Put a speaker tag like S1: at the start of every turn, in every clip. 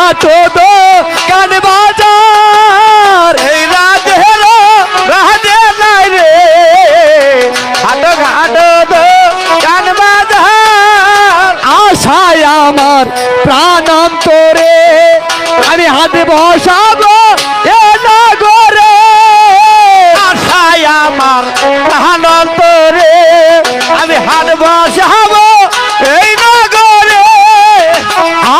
S1: ঘাটো দো কান বাজার
S2: এই রাজে রাজে নাই রে হাটো ঘাটো তো কান বাজার
S1: আশায় আমার প্রাণ অন্তরে আমি হাত বসাবো এ নগরে
S2: আশায় আমার প্রাণ অন্তরে আমি হাত বসাবো এই নগরে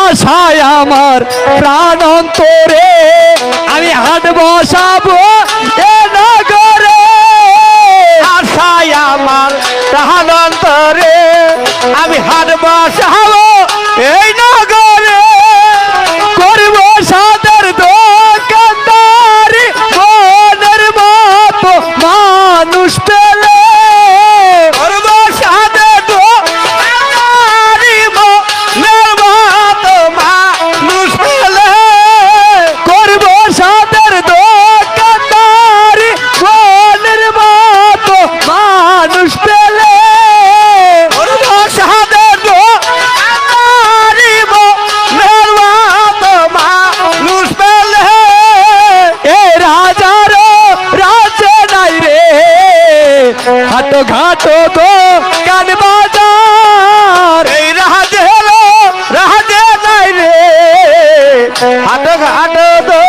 S1: আশায় আমার প্রাণ অন্তরে আমি হাত বসাবো এ নগরে
S2: আশায় আমার প্রাণ অন্তরে আমি হাত বসাবো এই নগরে
S1: করবো সাদের দোকানদারি মনের মতো মানুষ পেলে
S2: করব সাধে দোকানদারি মনের মতো মানুষ পেলে
S1: করবো সাদের দোকানদারি মনের মতো মানুষ পেলে
S2: করব সাধে দোকানদারি মনের মতো মানুষ পেলে
S1: এ রাজারও রাজে নাই রে হাটো ঘাটো তো কান বাজার
S2: এই রাজে রাজে নাই রে হাটো ঘাটো তো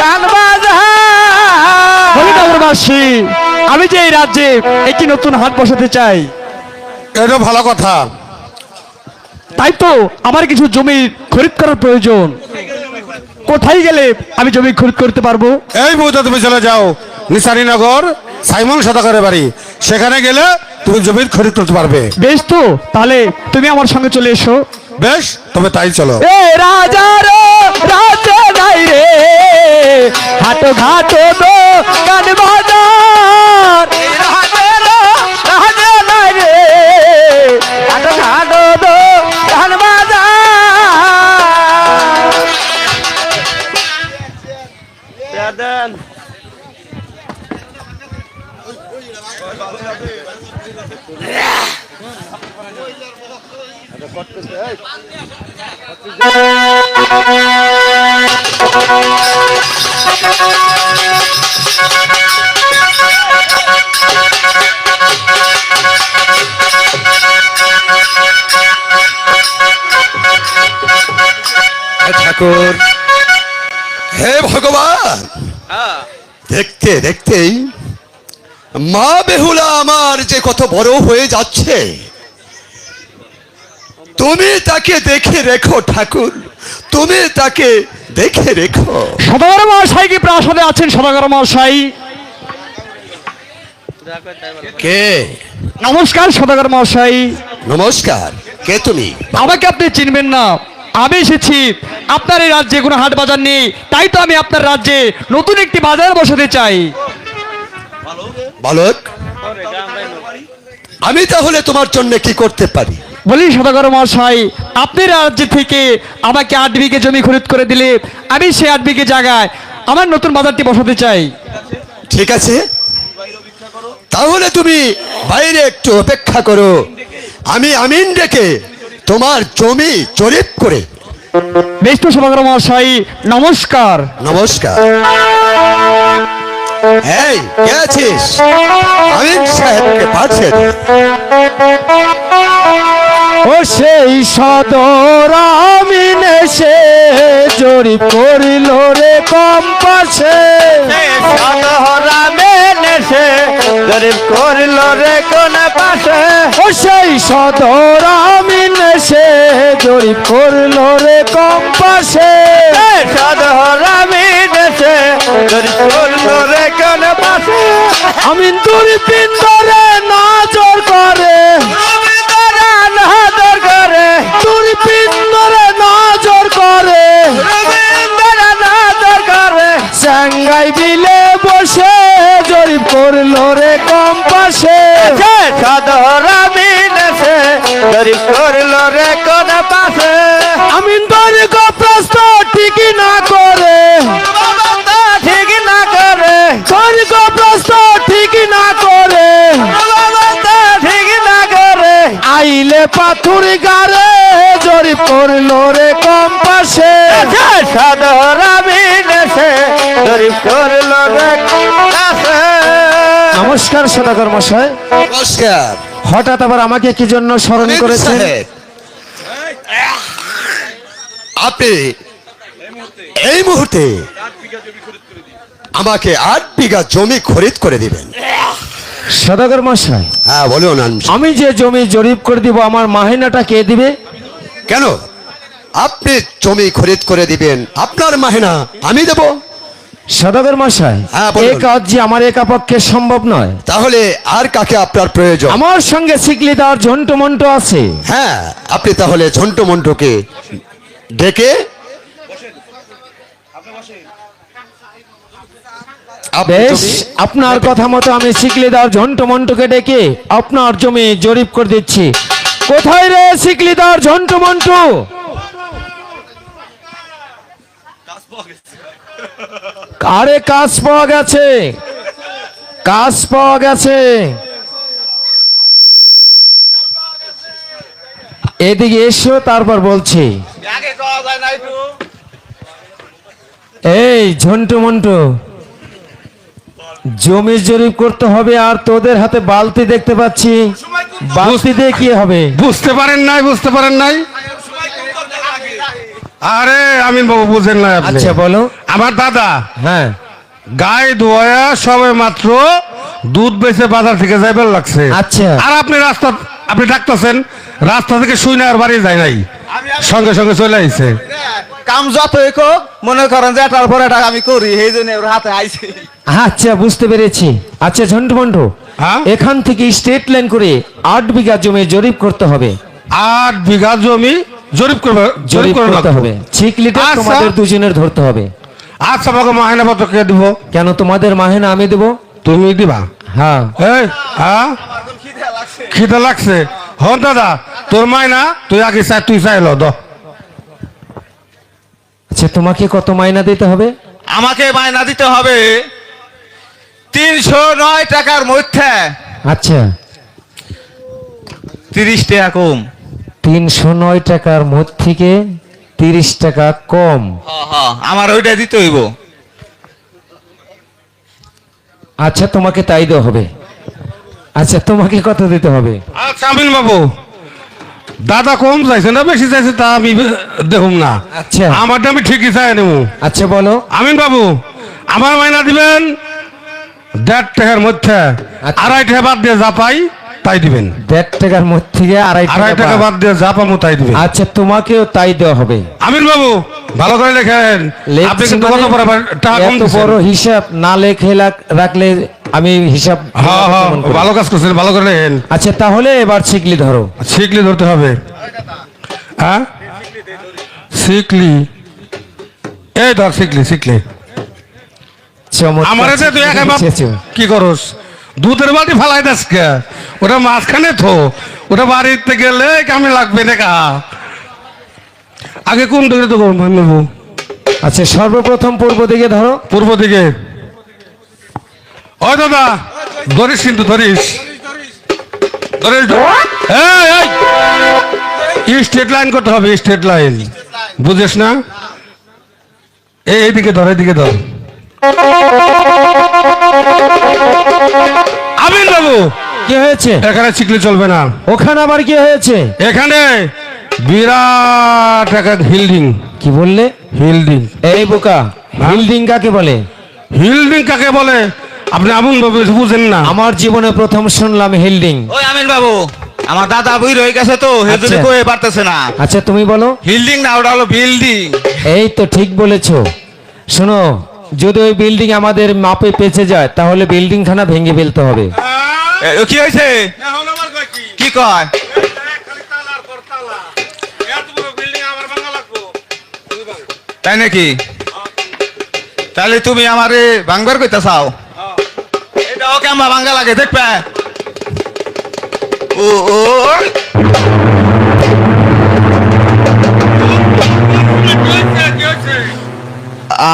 S2: কান বাজার
S1: হরিনগরবাসী আমি যে এই রাজ্যে একটি নতুন হাট বসাতে চাই
S3: এটা ভালো কথা।
S1: তাই তো আমার কিছু জমি খরিদ করার প্রয়োজন। কোথায় গেলে আমি জমি খরিদ করতে পারবো?
S3: এই মুহূর্তে তুমি চলে যাও নিসারীনগর সাইমন সদাগরের বাড়ি, সেখানে গেলে তুমি জমি খরিদ করতে পারবে।
S1: বেশ তো, তাহলে তুমি আমার সঙ্গে চলে এসো।
S3: বেশ, তবে তাই চলো।
S1: এ রাজার রাজে নাই রে হাটো ঘাটো তো কান বাজার
S2: রাজে রাজে নাই রে হাটো ঘাটো তো কান বাজার
S3: ঠাকুর, হে ভগবান, দেখতে দেখতেই মা বেহুলা আমার যে কত বড় হয়ে যাচ্ছে, তুমি তাকে দেখে রেখো ঠাকুর, তুমি তাকে দেখে রেখো।
S1: সদাগর মহাশয় কি প্রাসাদে আছেন? সদাগর মহাশয়
S3: কে?
S1: নমস্কার সদাগর মহাশয়।
S3: নমস্কার, কে তুমি?
S1: আমাকে আপনি চিনবেন না, আমি এসেছি আপনার এই রাজ্যে কোনো হাট বাজার নেই, তাই তো আমি আপনার রাজ্যে নতুন একটি বাজার বসাতে চাই।
S3: বালক, আমি তাহলে তোমার জন্য কি করতে পারি?
S1: বলি সদাগর মহাশয়, আপনি রাজ্য থেকে আমাকে 8 বিঘে জমি খরিদ করে দিলে আমি সেই 8 বিঘে জায়গায় আমার নতুন বাজারটি বসাতে চাই।
S3: ঠিক আছে, তাহলে তুমি বাইরে একটু অপেক্ষা করো, আমি আমিন ডেকে তোমার জমি জরিপ করে।
S1: বেশ তো সদাগর মহাশয়, নমস্কার।
S3: নমস্কার। এই কে আছিস? আমিন সাহেবকে পাঠিয়ে দে।
S1: ও সেই সদর আমিন এসে জরিপ করিল রে কম্পাসে,
S2: সদহরা মেনেছে গরিব করল রে কোন পাশে
S1: ও সেই সদর আমিন এসে জরিপ করিল রে কম্পাসে,
S2: সদহরা মেনেছে গরিব করল রে কোন পাশে
S1: আমিন দূরবীন ধরে নজর করে,
S2: নাদর করে
S1: দূরবীন ধরে নজর করে,
S2: নাদর করে
S1: সাংগাই বিলে বসে জরিপ করল রে কম্পাসে,
S2: সদহরা মেনেছে গরিব করল রে কোন পাশে
S1: আমিন দৈর্ঘ্য প্রস্থ ঠিক না করে,
S2: ঠিক না করে
S1: দৈর্ঘ্য প্রস্থ ঠিক না করে,
S2: ঠিক না করে
S1: আইলে পাথর গারে
S2: জরিপ করলো রে কম পাশে সদর আমি দেশে জরিপ করলো রে কাছে।
S4: নমস্কার সদাগর মশাই,
S3: নমস্কার
S4: হঠাৎ আবার আমাকে কি জন্য স্মরণ
S3: আমিন
S4: করেছেন?
S3: সাহেব, আপনি এই মুহূর্তে আমাকে 8 বিঘা জমি খরিদ করে দিবেন।
S4: সদাগর মশাই,
S3: হ্যাঁ বলুন।
S4: আমি যে জমি জরিপ করে দিব আমার মাহিনাটা কে দিবে?
S3: কেন আপনি জমি খরিদ করে দিবেন, আপনার মাহিনা আমি দেব।
S4: সদাগর মশাই,
S3: হ্যাঁ, বলুন।
S4: এই কাজ যে আমার একা পক্ষে সম্ভব নয়।
S3: তাহলে আর কাকে আপনার প্রয়োজন?
S4: আমার সঙ্গে শিকলিদার ঝন্টু মন্টু আছে।
S3: হ্যাঁ, আপনি তাহলে ঝন্টু মন্টুকে ডেকে আপনি
S4: বেশ,
S3: জমি-
S4: আপনার কথা মতো আমি শিকলিদার ঝন্টু মন্টুকে ডেকে আপনার জমি জরিপ করে দিচ্ছি। কোথায় রে শিকলিদার ঝন্টু মন্টু? আরে কাজ পাওয়া গেছে, কাজ পাওয়া গেছে। এদিকে এসো, তারপর বলছি। এই ঝন্টু মন্টু, জমি জরিপ করতে হবে, আর তোদের হাতে বালতি দেখতে পাচ্ছি। বালতি দিয়ে কি হবে?
S5: বুঝতে পারেন নাই। আরে আমিন বাবু বুঝেন না আপনি।
S4: আচ্ছা বলো।
S5: আমার দাদা
S4: হ্যাঁ,
S5: গায়ে ধোয়া সবে মাত্র দুধ বেচে বাজার থেকে যাইবার লাগছে।
S4: আচ্ছা।
S5: আর আপনি ডাকতেছেন, রাস্তা থেকে শুই না আর বাড়ি যায় নাই, সঙ্গে সঙ্গে চলে আইছে।
S2: কাম যতই হোক মনে করেন যে এটার পর এটা আমি করি, এই জন্য ওর হাতে আইছি।
S4: আচ্ছা বুঝতে পেরেছি। আচ্ছা ঝন্টু মন্টু,
S5: হ্যাঁ?
S4: এখান থেকে স্টেট লাইন করে 8 বিঘা জমি জরিপ করতে হবে।
S5: 8 বিঘা জমি জরিপ করবে,
S4: জরিপ
S5: করে
S4: করতে হবে। ঠিকলিটা
S5: আচ্ছা।
S4: তোমাদের দুজনের ধরতে হবে।
S5: আচ্ছা, আমাকে মাহিনা পত্র কে দিব?
S4: কেন তোমাদের মাহিনা আমি দেব?
S5: তুমি দিবা?
S4: হ্যাঁ।
S5: এই হ্যাঁ, খিদে লাগছে। হন দাদা, তোর মাইনা তুই আগে তুই চাইলো দ।
S4: আচ্ছা, তোমাকে কত মাইনা দিতে হবে?
S2: আমাকে মাইনা দিতে হবে 309 টাকার মধ্যে
S4: আচ্ছা,
S2: 30 টাকা কম।
S4: 309 টাকার মধ্যে থেকে 30 টাকা কম।
S2: আমার ওইটা দিতে হইব।
S4: আচ্ছা, তোমাকে তাই দেওয়া হবে। আচ্ছা, তোমাকে কত দিতে হবে?
S5: আচ্ছা আমিন বাবু, দাদা কম চাইছে না বেশি চাইছে তা আমি দেখুম না।
S4: আচ্ছা।
S5: আমারটা আমি ঠিকই চাই নেব।
S4: আচ্ছা বলো।
S5: আমিন বাবু, আমার মাইনা দিবেন 1.5 টাকার মধ্যে।
S4: আচ্ছা।
S5: 2.5 টাকা বাদ দিয়ে যা পাই তাই দিবেন।
S4: 1.5 টাকার মধ্যে থেকে 2.5
S5: 2.5 টাকা বাদ দিয়ে যা পাবো তাই দিবেন।
S4: আচ্ছা, তোমাকেও তাই দেওয়া হবে।
S5: আমিন বাবু ভালো করে লেখেন। আপনি কিন্তু কত বড় টাকা কম
S4: এত
S5: দিচ্ছেন।
S4: বড় হিসাব না লেখে রাখলে আমি হিসাব
S5: হ্যাঁ হ্যাঁ,
S4: কেমন করে?
S5: ভালো কাজ করছেন, ভালো করে লেখেন।
S4: আচ্ছা, তাহলে এবার শিখলি ধরো।
S5: শিখলি ধরতে হবে। হ্যাঁ, শিখলি, এই ধর শিখলি।
S4: চমৎকার
S5: আমার এতে তুই একা বাপ
S4: শিখেছো।
S5: কি করস? দুধের বাটি ফালাই দাস কে? ওটা মাঝখানে থো, ওটা বাড়িতে গেলে কামে লাগবে না কা। আগে কোন দিকে তো নেবো?
S4: আচ্ছা, সর্বপ্রথম পূর্ব দিকে ধরো।
S5: পূর্ব দিকে। ও দাদা, ধরিস কিন্তু ধরিস। স্টেট লাইন করতে হবে, স্টেট লাইন, বুঝিস না? এইদিকে ধর, এইদিকে ধর। আমিন বাবু,
S4: কি হয়েছে?
S5: এখানে শিখলে চলবে না।
S4: ওখানে আবার কি হয়েছে?
S5: এখানে বিরাট একটা হিল্ডিং।
S4: কি বললে?
S5: হিল্ডিং,
S4: এই বোকা, বিল্ডিং কাকে বলে?
S5: হিল্ডিং কাকে বলে আপনি আমন বাবু বুঝেন না?
S4: আমার জীবনে প্রথম শুনলাম হিল্ডিং।
S2: ওই আমিন বাবু, আমার দাদা বই রয়ে গেছে তো হেজুরি
S4: আচ্ছা।
S2: কয়ে পারতেছে না।
S4: আচ্ছা, তুমি বলো।
S2: বিল্ডিং না, ওটা হলো বিল্ডিং।
S4: এই তো ঠিক বলেছো। শোনো, যদি ওই বিল্ডিং আমাদের মাপে পেঁচে যায় তাহলে বিল্ডিং খানা ভেঙে ফেলতে হবে।
S2: কি হয়েছে? কি কয়? তাই নাকি? তাহলে তুমি আমারে ভাঙবার কইতা চাও? এটা ওকে আমার ভাঙ্গা লাগে, দেখবে? ও ও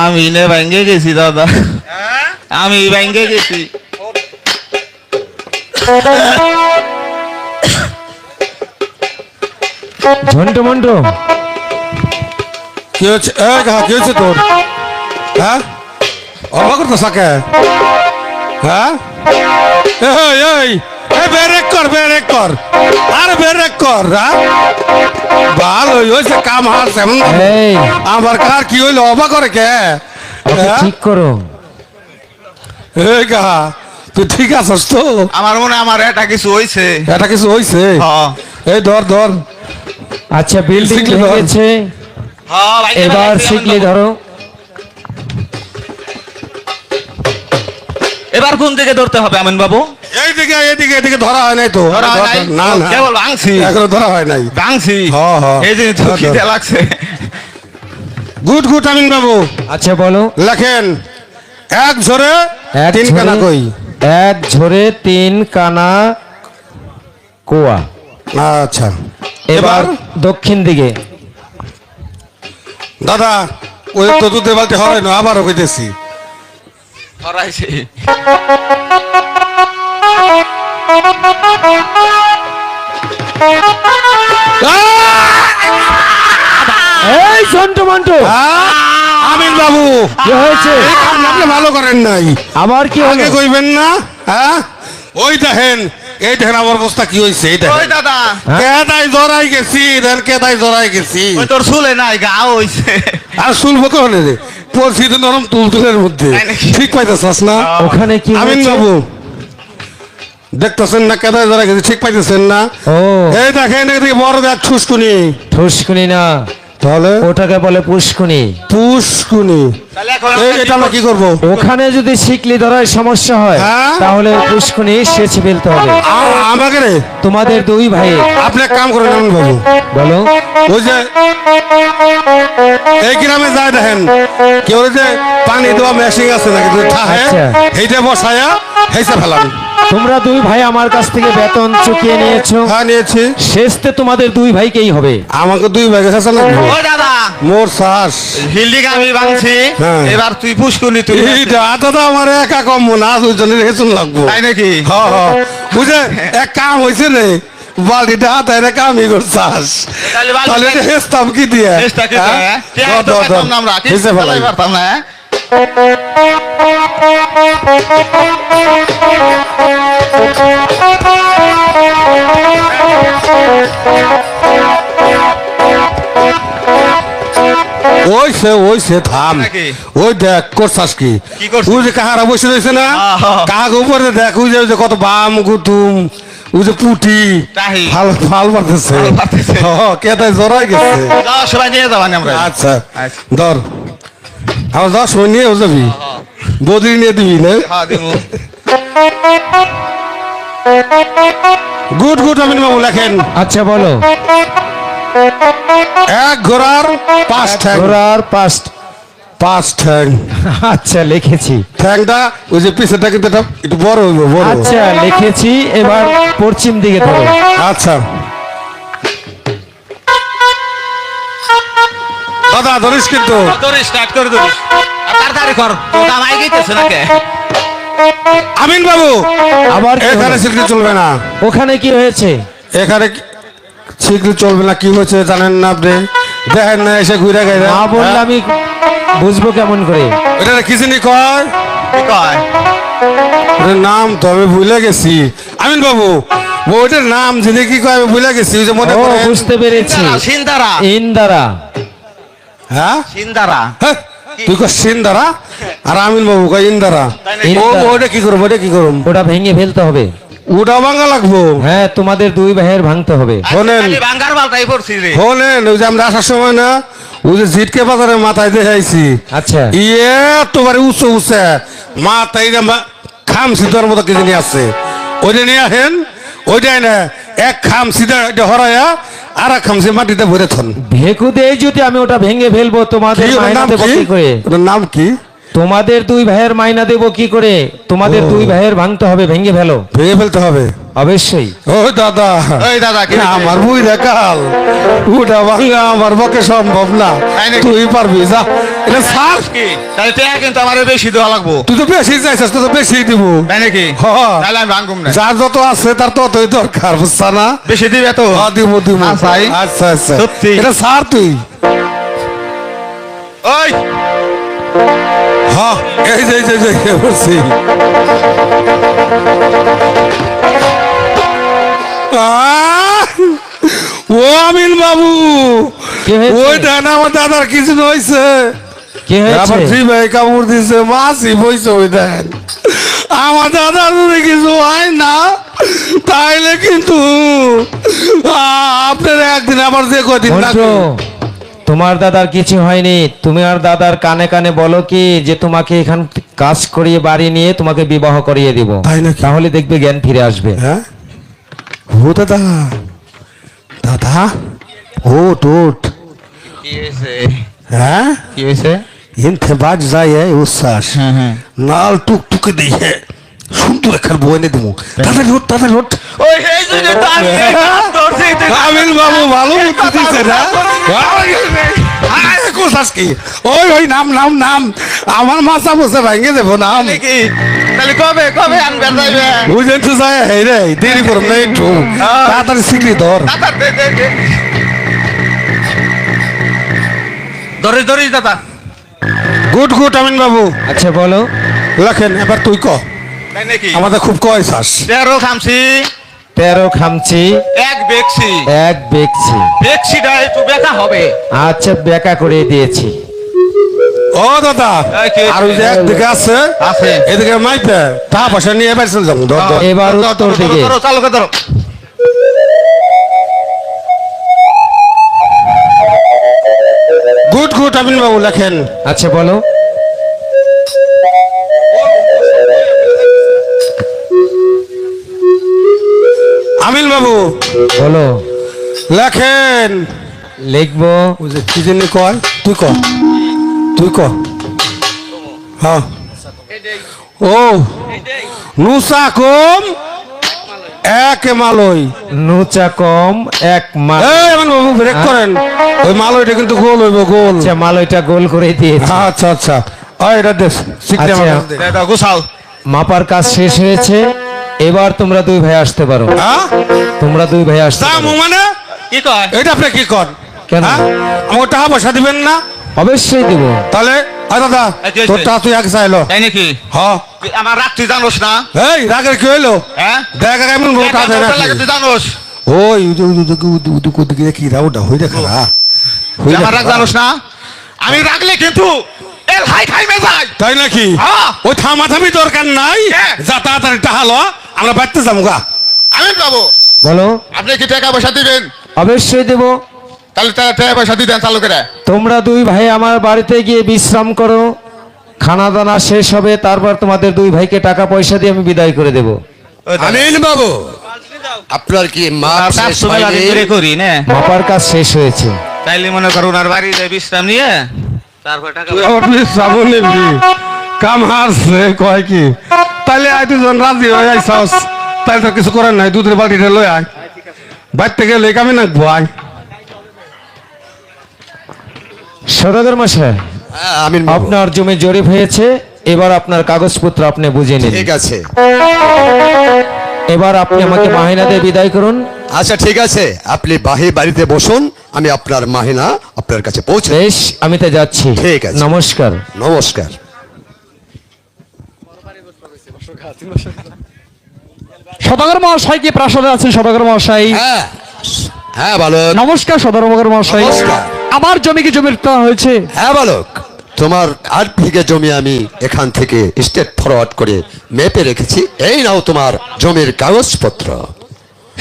S2: আমি নে ভাঙ্গে গেছি দাদা, আমি ভাঙ্গে গেছি।
S4: ঝন্টু মন্টু
S5: কি হচ্ছে কি হচ্ছে তোর হ্যাঁ অবাক করতো সাকে হ্যাঁ এই বেরেক কর আরে বেরেক কর হ্যাঁ ভালো হয়েছে কাম হার সেমন
S4: এই
S5: আমার কার কি হইলো অবাক করে কে
S4: ওকে
S5: হ্যাঁ?
S4: ঠিক করো।
S5: এই কাহা তুই ঠিক আছিস তো
S2: আমার মনে হয় আমার এটা কিছু হইছে।
S5: এটা কিছু হয়েছে
S2: হ্যাঁ।
S5: এই ধর
S4: আচ্ছা বিল্ডিং
S5: শিকলি ধর।
S4: ভেঙেছে,
S2: হ্যাঁ, ভাই,
S4: এবার শিকলি ধরো।
S2: এবার কোন দিকে ধরতে হবে আমিন বাবু?
S5: এদিকে ধরা হয় নাই তো
S2: ধরা হয় নাই?
S5: না না
S2: কেবল ভাঙছি।
S5: এখনো ধরা হয় নাই
S2: ভাঙছি।
S5: হ্যাঁ, হ্যাঁ।
S2: এই যে তো
S5: ধর,
S2: খিদে
S5: ধর।
S2: লাগছে।
S5: গুড আমিন বাবু
S4: আচ্ছা বলো।
S5: লেখেন এক ঝরে
S4: এক
S5: তিন কানা
S4: ঝরে-
S5: কই
S4: এক ঝরে তিন কানা কুয়া।
S5: আচ্ছা
S4: এবার
S5: এবার
S4: দক্ষিণ দিকে।
S5: দাদা ওই তো দুধের বালতি হয় না আবারও কইতেছি
S2: ধরাইছে।
S4: এই ঝন্টু মন্টু
S5: আমিন বাবু
S4: কি হয়েছে?
S5: এই কাম আপনি ভালো করেন নাই
S4: আবার কি হলো?
S5: আগে কইবেন না হ্যাঁ ওই দেখেন আমার অবস্থা কি হয়েছে এই
S2: ওই
S5: দেখেন
S2: দাদা,
S5: কেদাই জড়াই গেছি কেদাই জড়াই গেছি
S2: ওই তোর চুলে নাই, গা হইছে।
S5: আর শুনবো কখনো রে পড়ছি তো নরম তুলতুলের মধ্যে
S2: তাই নাকি?
S5: ঠিক পাইতেছাস না
S4: ওখানে কি
S5: আমিন
S4: হয়েছে?
S5: বাবু দেখতেছেন না কেদাই জড়াই গেছি ঠিক পাইতেছেন না
S4: ও
S5: এই দেখেন এদিকে বড় দেখ ঠুসকুনি
S4: ঠুসকুনি না,
S5: তাহলে
S4: ওটাকে বলে পুষ্কুনি।
S5: পুষ্কুনি
S2: তাহলে এখন
S5: এটা আমরা কি করবো
S4: ওখানে যদি শিকলি ধরার সমস্যা হয়
S5: হ্যাঁ?
S4: তাহলে পুষ্কুনি সেচে ফেলতে হবে
S5: আমাকে রে
S4: তোমাদের দুই ভাই।
S5: আপনি এক কাম করেন আমিন বাবু
S4: বলো।
S5: ওই যে এই গ্রামে যায় দেখেন কেউ যে পানি দেওয়া মেশিন আছে নাকি ঠাহে
S4: আচ্ছা।
S5: এইটা বসায়া হেসে ফেলান
S4: তোমরা দুই ভাই আমার কাছ থেকে বেতন চুকিয়ে নিয়েছো,
S5: হ্যাঁ নিয়েছি
S4: শেষতে তোমাদের দুই ভাইকেই হবে।
S5: আমাকে দুই ভাগে শেষে লাগবে
S2: ওই দাদা,
S5: মোর শ্বাস
S2: হিলডি আমি ভাঙছি।
S5: হ্যাঁ।
S2: এবার তুই পুষ্কুনি তুই।
S5: এইটা দাদা আমার একা কম না দুজনের হেসুন লাগবো
S2: তাই নাকি?
S5: হ্যাঁ হ্যাঁ বুঝে এক কাম হয়েছে রে বালতিটা হাতে কামই করছাস
S2: তাহলে বালতি-
S5: তাহলে এটা হেসতাম কি দিয়ে
S2: চেষ্টা কি
S5: হ্যাঁ?
S2: করে, হ্যাঁ? ঠিক
S5: ধর,
S2: আছে, তো
S5: ধর,
S2: পারতাম
S5: ধর।
S2: না আমরা, ঠিক
S5: হেসে ফেলাই।
S2: চালাই পারতাম না, হ্যাঁ?
S5: ওই সে থাম
S2: নাকি?
S5: ওই দেখ করছাস কি
S2: কি করছি?
S5: ওই যে কাহারা বসে রয়েছে না
S2: হ্যাঁ।
S5: কাহাকে উপরে দেখ ওই যে কত বাম গুতুম ওই যে পুটি
S2: তাহি।
S5: ফাল মারতেছে
S2: ফাল মারতেছে।
S5: কেদায় জড়াই গেছে
S2: যাও, সবাই নিয়ে যাবানি আমরা।
S5: আচ্ছা
S2: আচ্ছা।
S5: ধর আমার 10 মিনিট নিয়েও যাবি বদলি নিয়ে দিবি না
S2: হ্যাঁ, দিমু।
S5: গুড আমিন বাবু লেখেন
S4: আচ্ছা বলো।
S5: এক ঘোড়ার 5 ঠ্যাং
S4: ঘোড়ার
S5: 5 ঠ্যাং
S4: আচ্ছা লিখেছি।
S5: ঠ্যাংটা ওই যে পিছেটা কিন্তু এটা একটু বড় হইব বড়
S4: আচ্ছা লিখেছি, এবার পশ্চিম দিকে ধরো।
S5: আচ্ছা দাদা ধরিস কিন্তু
S2: ধরিস, স্টার্ট করে ধরিস। আর তাড়াতাড়ি কর, তো দামাই গেইতেছে নাকি?
S5: আমিন বাবু
S4: আবার কি
S5: এখানে
S4: হলো?
S5: সিগরি চলবে না
S4: ওখানে কি হয়েছে?
S5: এখানে সিগরি চলবে না কি হয়েছে জানেন না আপনি দেখেন না এসে ঘুরে গেছে
S4: মা বললে আমি বুঝবো কেমন করে?
S5: এটা কি জানি কয়
S2: কি কয়?
S5: ওটার নাম তো আমি ভুলে গেছি আমিন বাবু ওইটার নাম যিনি কি কয় আমি ভুলে গেছি ওই যে মনে
S4: ও
S5: করে
S4: বুঝতে পেরেছি,
S2: সিন্দারা,
S4: ইন্দারা।
S5: হ্যাঁ
S2: সিন্দারা।
S5: হ্যাঁ, তুই কয় সিন্দারা আর আমিন বাবু কয় ইন্দারা ও ওইটা কি করবো ওইটা কি করুম
S4: ওটা ভেঙে ফেলতে হবে।
S5: ওটা ভাঙা লাগবো
S4: হ্যাঁ তোমাদের দুই ভাইয়ের ভাঙতে হবে।
S5: শোনেন।
S2: খালি ভাঙ্গার বালটাই পড়ছি রে।
S5: শোনেন ওই যে আমরা আসার সময় না ওই যে জিটকে বাজারে মাথায় দেখাইছি
S4: আচ্ছা
S5: ইয়ে তোমার উঁচু উঁচে মাথায় খাম সিদ্ধার মতো কি জানি আছে ওইটা নিয়ে আহেন ওইটাই না এক খাম সিধা হরাইয়া আর এক খামসি মাটিতে ভরে থন
S4: ভেকু দিয়ে যদি আমি ওটা ভেঙে ফেলবো তোমাদের
S5: কি ওটার নাম
S4: মাইনাতে
S5: কি
S4: বকি করে।
S5: ওটার নাম কি
S4: তোমাদের দুই ভাইয়ের মাইনা দেবো কি করে? তোমাদের দুই ভাইয়ের ভাঙতে হবে, ভেঙে ফেলো।
S5: ভেঙে ফেলতে হবে।
S4: অবশ্যই।
S5: ও দাদা,
S2: ওই দাদা কি হয়েছে?
S5: আমার বুই দেখাল ওটা ভাঙা আমার পক্ষে সম্ভব না।
S2: তাই নাকি?
S5: তুই পারবি যা, এটা সার।
S2: কি তাহলে টাকা কিন্তু আমার বেশি দেওয়া লাগবো।
S5: তুই তো বেশি চাইছিস, তুই তো বেশি দিব।
S2: তাই নাকি?
S5: হ্যাঁ।
S2: তাহলে আমি ভাঙবো না।
S5: যার যত আছে তার ততই দরকার, বুঝছা না?
S2: বেশি দিবে তো?
S5: হ্যাঁ, দিব দিব।
S2: আচ্ছা, এই?
S5: আচ্ছা আচ্ছা,
S2: সত্যি?
S5: এটা সার তুই।
S2: ওই
S5: হ্যাঁ, এই যে এই যে বলছি। ও আমিন বাবু,
S4: কি হয়েছে?
S5: ওই দেন আমার দাদার কিছু হয়েছে।
S4: কি
S5: আবার
S4: হয়েছে?
S5: থ্রি ভাই কামড় দিছে, মাছি বইছে। ওই দেন আমার দাদার যদি কিছু হয় না তাইলে কিন্তু আপনার একদিন আবার যে কদিন
S4: মন্টু,
S5: থাকবে।
S4: তোমার দাদার কিছু হয়নি। তুমি আর দাদার কানে কানে বলো কি যে তোমাকে এখান কাজ করিয়ে বাড়ি নিয়ে তোমাকে বিবাহ করিয়ে দিব।
S5: তাই নাকি?
S4: তাহলে দেখবে জ্ঞান ফিরে আসবে।
S5: হ্যাঁ, ও দাদা, দাদা ও টোট।
S2: কি হয়েছে?
S5: হ্যাঁ,
S2: কি হয়েছে?
S5: ইনতে বাজ যায় উচ্ছ্বাস, নাল টুকটুকে দিয়ে সুন্দর একখান বই এনে দেবো। দাদা রোড, দাদা রোড।
S2: ওই এই জন্য তো আমি এই কাজ করছি। তুই
S5: আমিন বাবু ভালো বুদ্ধি দিচ্ছে না? কোথাস কি? ওই ওই নাম নাম নাম আমার মাথা বসে ভেঙে দেবো নাম।
S2: নাকি? তাহলে কবে কবে আনবে যাইবে?
S5: বুঝেন তো যায়, হে রে দেরি করুন না একটু, তাড়াতাড়ি শিখলি ধর।
S2: দাদা দে দে দে। ধরিস ধরিস দাদা।
S5: গুড গুড আমিন বাবু,
S4: আচ্ছা বলো।
S5: লেখেন এবার তুই ক।
S2: তাই নাকি?
S5: আমাদের খুব কয় চাস।
S2: 13 খামছি,
S4: 13 খামচি,
S2: এক বেকছি।
S4: এক বেকছি।
S2: বেকছিটা একটু বেকা হবে।
S4: আচ্ছা, বেকা করে দিয়েছি।
S5: ও দাদা,
S2: এই কি?
S5: আর ওই যে একদিকে আছে,
S2: আছে।
S5: এদিকে মাইপে টাকা পয়সা নিয়ে এবার চলে যাবো। ধর ধর।
S4: এবার উত্তর দিকে।
S2: ধরো চালু করে ধরো।
S5: গুড গুড আমিন বাবু, লেখেন।
S4: আচ্ছা বলো।
S5: আমিন বাবু
S4: বলো।
S5: লেখেন।
S4: লিখবো।
S5: ওই যে কি জানি কয়, তুই ক, তুই ক। হ্যাঁ, ও নুসা কম এক মালই।
S4: নুচা কম এক মাল।
S5: এই আমিন বাবু ব্রেক করেন, ওই মালইটা কিন্তু গোল হইব, গোল।
S4: আচ্ছা, মালইটা গোল করে দিয়েছি।
S5: আচ্ছা আচ্ছা, ওই এটা দেশ শিখতে
S4: আচ্ছা।
S5: আমার কাছে দে।
S2: এটা গুছাও।
S4: মাপার কাজ শেষ হয়েছে। এবার তোমরা দুই ভাই আসতে পারো।
S5: হ্যাঁ,
S4: তোমরা দুই ভাই আসতে
S5: তা
S4: পারো।
S5: মানে
S2: কি কয়?
S5: এটা আপনি কি কর?
S4: কেন?
S5: হ্যাঁ? আমাকে টাকা পয়সা দিবেন না?
S4: অবশ্যই দেব।
S5: তাহলে আয় দাদা,
S2: এই যে,
S5: তোর টাকা তুই এক চাইলো।
S2: তাই নাকি?
S5: হ্যাঁ,
S2: তুই আমার রাগ তুই জানোস না?
S5: এই রাগের কি হইলো?
S2: হ্যাঁ?
S5: দেখ কেমন বউ কাঁদে
S2: টাকা
S5: নাকি?
S2: লাগে তুই জানোস?
S5: ওই ওদিকে কি রাউটা হই দেখা
S2: তুই আমার রাগ জানোস না? আমি রাগলে কিন্তু এল হাই খাই মে যাই।
S5: তাই নাকি?
S2: হ্যাঁ।
S5: ওই থামাথামি দরকার নাই,
S2: হ্যাঁ।
S5: যা তাড়াতাড়ি টাকা লো, আমরা বাড়তে যাবো গা।
S2: আমি বাবু,
S4: বলো।
S2: আপনি কি টাকা পয়সা দিবেন?
S4: অবশ্যই দেব।
S2: তাহলে টাকা পয়সা দিবেন চালু করে।
S4: তোমরা দুই ভাই আমার বাড়িতে গিয়ে বিশ্রাম করো। খানা দানা শেষ হবে, তারপর তোমাদের দুই ভাইকে টাকা পয়সা দিয়ে আমি বিদায় করে দেব।
S3: আমিন বাবু, আপনার কি মাপ শেষ হয়নি?
S2: করি না,
S4: মাপার কাজ শেষ হয়েছে।
S2: তাইলে মনে করো ওনার বাড়িতে বিশ্রাম নিয়ে তারপর টাকা
S5: তুই আবার শ্রাবণ নিবি, কাম হারছে কয় কি? তাইলে আয় দুজন রাজি হয়ে আইসাস, তাইলে তো কিছু করার নাই, দুধের বাড়িতে লই আয়, বাড়িতে গেলে কামে নাকবো আয়।
S4: সদাগর মশাই,
S3: হ্যাঁ, আমিন বাবু,
S4: আপনার জমি জরিপ হয়েছে। এবার আপনার কাগজপত্র আপনি বুঝে নিন।
S3: ঠিক আছে।
S4: এবার আপনি আমাকে মাহিনা দিয়ে বিদায় করুন।
S3: আচ্ছা ঠিক আছে, আপনি বাড়িতে বসুন, আমি আপনার মাহিনা আপনার কাছে পৌঁছে দেব।
S4: বেশ, আমি তো যাচ্ছি।
S3: ঠিক আছে।
S4: নমস্কার।
S3: নমস্কার।
S1: সদাগর মহাশয় কি প্রাসাদে আছেন? সদাগর মহাশয়
S3: হ্যাঁ হ্যাঁ বালক,
S1: নমস্কার। সদাগর মহাশয়,
S3: নমস্কার।
S1: আমার জমি কি জমির দেওয়া হয়েছে?
S3: হ্যাঁ বালক, তোমার 8 বিঘে জমি আমি এখান থেকে স্টেট ফরওয়ার্ড করে মেপে রেখেছি। এই নাও তোমার জমির কাগজপত্র।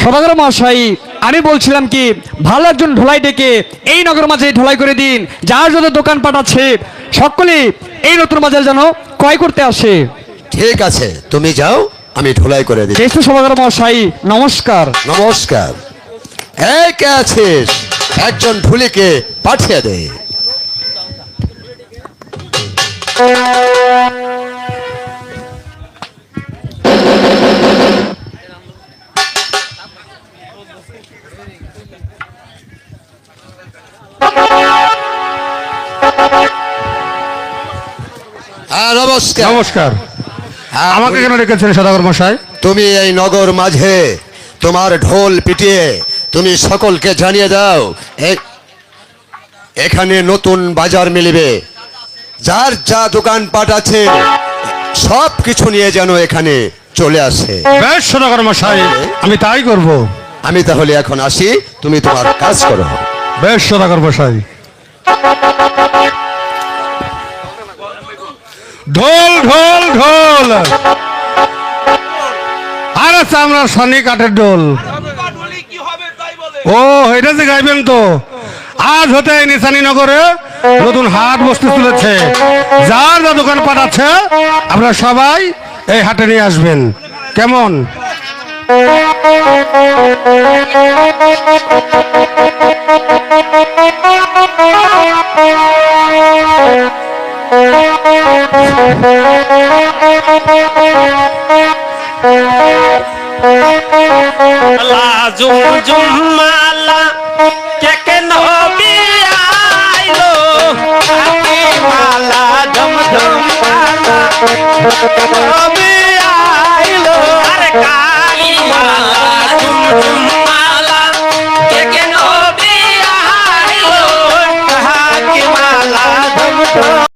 S1: সদাগর মহাশয়, আমি বলছিলাম কি, ভালো একজন ঢোলাই ডেকে এই নগর মাঝে ঢোলাই করে দিন। যার যত দোকানপাট আছে সকলে এই নতুন বাজার যেন ক্রয় করতে আসে।
S3: ঠিক আছে, তুমি যাও, আমি ঢোলাই করে দিই।
S1: বেশ তো সদাগর মহাশয়, নমস্কার।
S3: নমস্কার। এই কে আছিস? একজন ঢুলিকে পাঠিয়ে দে। হ্যাঁ, নমস্কার।
S5: নমস্কার।
S3: হ্যাঁ,
S5: আমাকে কেন রেখেছেন সদাগর মশাই?
S3: তুমি এই নগর মাঝে তোমার ঢোল পিটিয়ে তুমি সকলকে জানিয়ে দাও এখানে নতুন বাজার মিলবে, যার যা দোকানপাট আছে সব কিছু নিয়ে যেন এখানে চলে আসে।
S5: বেশ সদাগর মশাই, আমি তাই করব।
S3: আমি তাহলে এখন আসি, তুমি তোমার কাজ করো।
S5: বেশ সদাগর মশাই। ঢোল ঢোল ঢোল, আরে চামড়া সানি কাঠের ঢোল। ও এটা যে গাইবেন তো। আজ হতে এই নিশানী নগরে নতুন হাট বসতে চলেছে, যার যা দোকান পাঠাচ্ছে আপনারা সবাই এই হাটে নিয়ে আসবেন, কেমন?
S6: জুম জুম মালা কে নবী আইলো মালা জম জম মালা